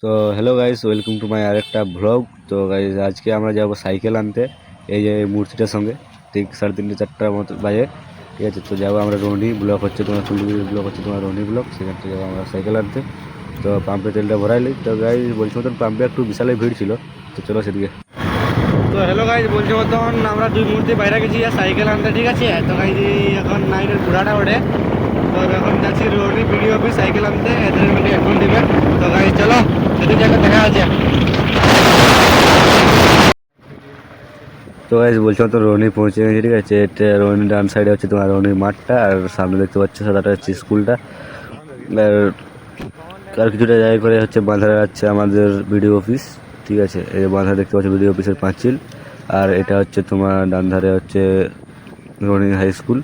তো hello guys, welcome to my আরেকটা blog. তো গাইস আজকে আমরা যাব সাইকেল আনতে, এই যে মূর্তিটার সঙ্গে ঠিক 3:30-4টার মতো বাজে। ঠিক আছে, তো যাবো আমরা রোহিণী ব্লক হচ্ছে তোমার শিলিগুড়ি ব্লক হচ্ছে তোমার রোহিণী ব্লক, সেখান থেকে যাবো আমরা সাইকেল আনতে। তো পাম্পে তেলটা ভরাইলি। তো গাইস বলছি মতন পাম্পে একটু বিশালই ভিড় ছিল, তো চলো সেদিকে। তো হ্যালো গাইস, বলছি মতন আমরা দুই মুহূর্তে বাইরে গেছি সাইকেল আনতে। ঠিক আছে, তো গাইস এখন নাইনের ঘোড়াটা ওঠে। তো এখন যাচ্ছি রোহিণী বিডিও অফিস সাইকেল আনতে, এদের মানে এখন দিবে। তো গাইস চলো সেদিক জায়গা দেখা আছে। তো গাইস বলছি তো রোহিণী পৌঁছে গেছি। ঠিক আছে, এটা রোহিণী ডান সাইডে হচ্ছে তোমার রোহিণীর মাঠটা, আর সামনে দেখতে পাচ্ছ সাদাটা হচ্ছে স্কুলটা। আর কিছুটা জায়গা করে হচ্ছে বাঁধারা যাচ্ছে আমাদের বিডিও অফিস। ঠিক আছে, এই বাঁধা দেখতে পাচ্ছ বিডিও অফিসের পাঁচিল। আর এটা হচ্ছে তোমার ডান ধারে হচ্ছে রোহিণী হাই স্কুল।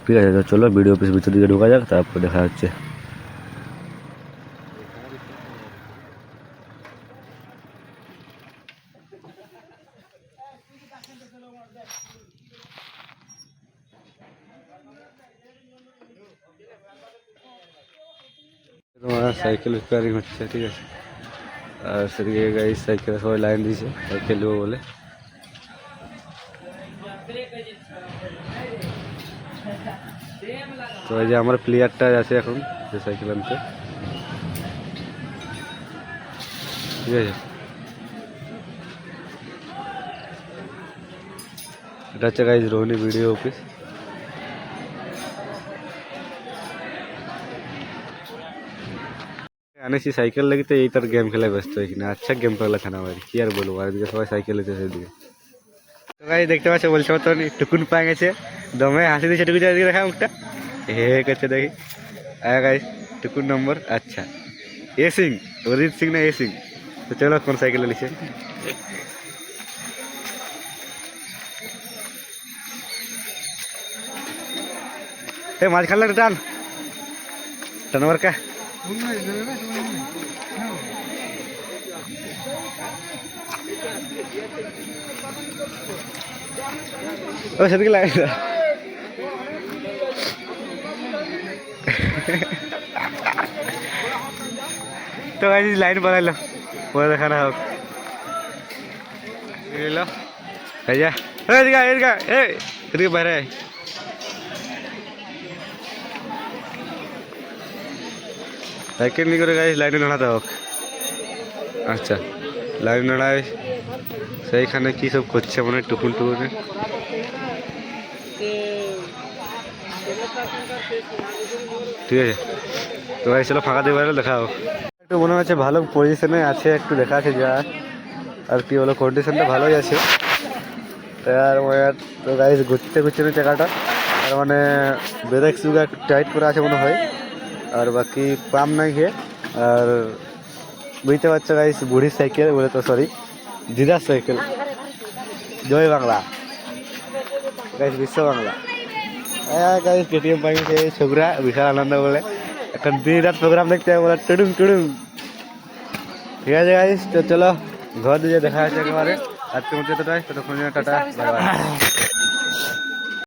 ঠিক আছে, তো চলো বিডিও অফিস ভিতর দিকে ঢোকা যাক, তারপর দেখা হচ্ছে। তোমার সাইকেল রিপেয়ারিং হচ্ছে। ঠিক আছে, আর সেদিকে গাড়ি সাইকেল সবাই লাইন দিয়েছে সাইকেল নেবো বলে। তো এই যে আমার প্লেয়ারটা আছে এখন যে সাইকেল আনতে। ঠিক আছে, এটা হচ্ছে গাইজ রোহিণী বিডিও অফিস। আনেছি সাইকেল লাগি, তো এইটার গেম খেলায় ব্যস্ত হয়েছি না। আচ্ছা গেম খেলা খানা ভাই, কি আর বলবো, আর এদিকে সবাই সাইকেল হচ্ছে সেদিকে। তো গাইজ দেখতে পাচ্ছ, বলছে মতন টুকুন পায়ে গেছে, দমে হাসি দিয়েছে। টুকুন এদিকে দেখা মুখটা হে করছে দেখি। গাইজ টুকুন নম্বর আচ্ছা এ সিং, অরিজিৎ সিং না এ সিং। তো চলো কোন সাইকেল লিখে মাঝখানে টান টান মার কা। ও সেদিকে লাগে তো লাইন বানাইলো পরে দেখানো হোক। এদিকে এদিকে বাইরে সাইকেল নিয়ে করে গাড়ি লাইনে দাঁড়াতে হোক। আচ্ছা লাইন দাঁড়ায়, সেইখানে কী সব করছে মনে হয় টুকুন টুকুনে। ঠিক আছে, তো গাড়ি চলো ফাঁকা দিয়ে বাইরে দেখা হোক। একটু মনে হচ্ছে ভালো পজিশনে আছে, একটু দেখা আছে যা আর কি বলো, কন্ডিশনটা ভালোই আছে। টায়ার ওয়ার তো গাড়ি ঘুরতে ঘুরছে না চাকাটা, আর মানে ব্রেক সুগা একটু টাইট করে আছে মনে হয়, আর বাকি পাম্প নাই খেয়ে। আর বুঝতে পারছো গাইস, বুড়ির সাইকেল বলে তো সরি দিদার সাইকেল। জয় বাংলা গাইস, বিশ্ব বাংলা। হ্যাঁ গাইস, কেটিএম পাইছে ছোকরা বিশাল আনন্দ বলে, এখন দিন রাত প্রোগ্রাম দেখতে হবে বলে টুডুম টুডুম। ঠিক আছে গাইস, তো চলো ঘর দিয়ে দেখা আছে একেবারে। আজকের মধ্যে এতটাই, ততক্ষণ টাটা বাই বাই।